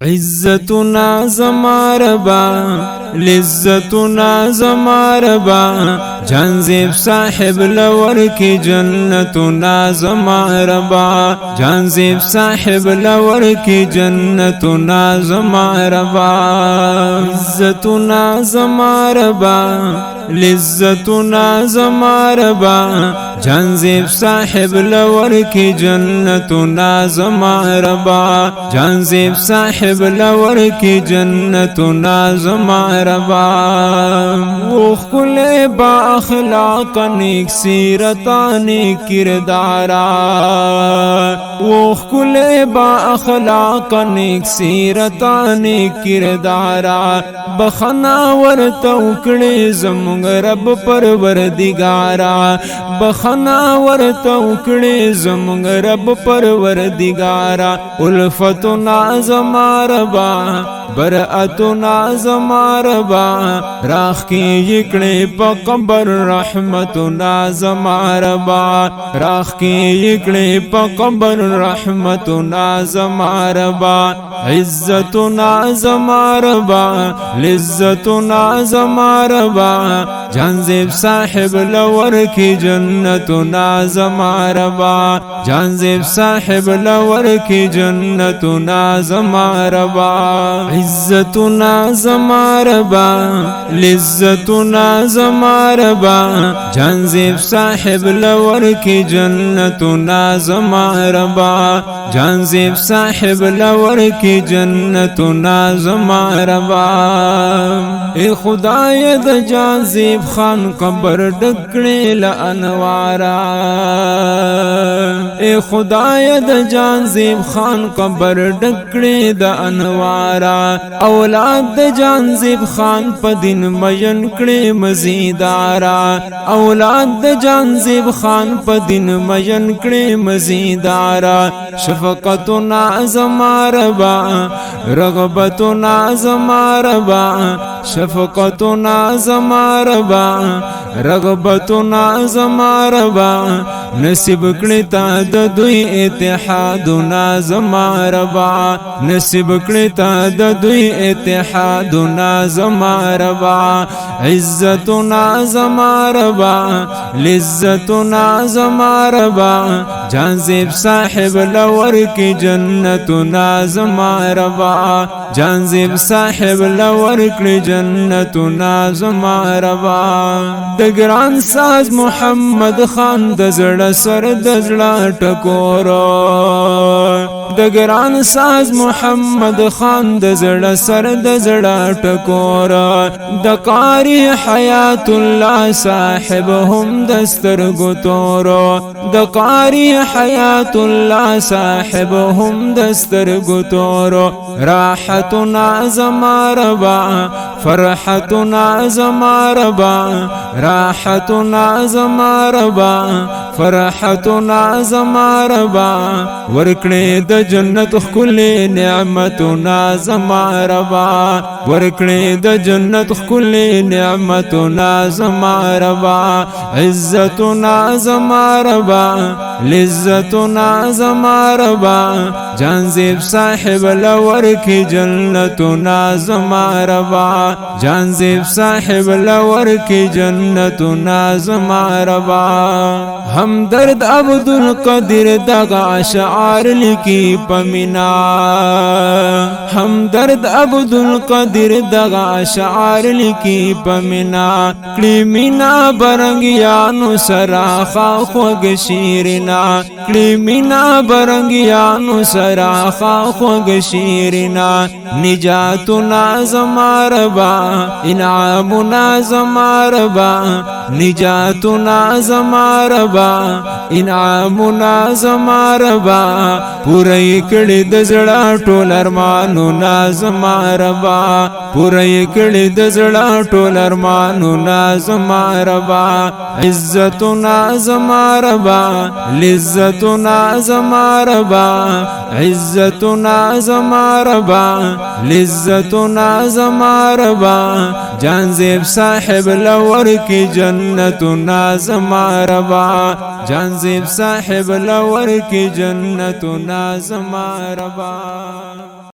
عزتنا زماربا لذتنا زماربا جانزیب صاحب لور کی جنتنا زماربا جانزیب صاحب لور کی جنتنا زماربا عزتنا زماربا لذتنا زماربا جانزیب صاحب لور کی جنتنا زماربا جانزیب صاحب لور کی جنتنا زماربا وہ خلے با اخلاق نیک سیرتا نیک کردارا وہ خلے با اخلاق نیک سیرتا نیک کردارا بخنا ورتا اکڑی زمونگ رب پروردگارا بخنا ورتا اکڑی زمونگ رب پروردگارا الفتنا زماربا برأتنا زماربا راخ کی یکڑی پا قبر رحمتنا زماربا راخ کی یکڑی پا قبر رحمتنا زماربا عزتنا زماربا لذتنا زماربا جانزیب صاحب لور کی جنتنا زماربا جانزیب صاحب لور کی جنتنا زماربا عزتنا زماربا لذتنا زماربا جانزیب صاحب لور کی جنتنا زماربا جانزیب صاحب لور کی جنتنا زماربا اے خدای د جانزیب خان قبر ڈکڑی لانوارا اے خدای د جانزیب خان قبر ڈکڑی د انوارا اولاد د جانزیب خان پا دن مین کڑی مزیدارا اولاد د جانزیب خان پا دن مین کڑی مزیدارا شفقتنا زماربا رغبتنا زماربا شفقتنا زماربا رغبتنا زماربا نصیب کړی تا د دوی اتحادنا زماربا نصیب کړی تا د دوی اتحادنا زماربا عزتنا زماربا لذتنا زماربا جانزیب صاحب لور کی جنتنا زماربا جانزیب صاحب لور کی جنتنا زماربا دگران ساز محمد خان دزړه سر دزړه ټکورو دگران ساز محمد خان دزړه سر دزړه ټکورو د قاری حیات الله صاحب هم دستر ګتورو د قاری حیات الله صاحب هم دستر ګتورو راحتنا زماربا فرحتنا زماربا راحتنا زماربا فرحتنا زماربا ورکړې د جنت خلې نعمتنا زماربا ورکړې د جنت خلې نعمتنا زماربا عزتنا زماربا لذتنا زماربا جانزیب صاحب لور کی جنتنا زماربا جانزیب صاحب لور کی جنتنا زماربا ہمدرد عبدالقدیر دغا اشعار لکی پمینا ہمدرد عبدالقدیر دغا اشعار لکی پمینا کلی مینا برنگیانو سراخا خوگ شیرنا کلی مینا برنگیانو سراخا خوگ شیرنا نجاتنا زماربا انعامنا زماربا نجاتنا زماربا انعامنا زماربا پوری کڑی دزڑا ټول ارمانونا زماربا پوری کڑی دزڑا ټول ارمانونا زماربا عزتنا زماربا لذتنا زماربا عزتنا زماربا لذتنا زماربا جانزیب صاحب لور کی جنتنا زماربا جانزیب صاحب لور کی جنتنا زماربا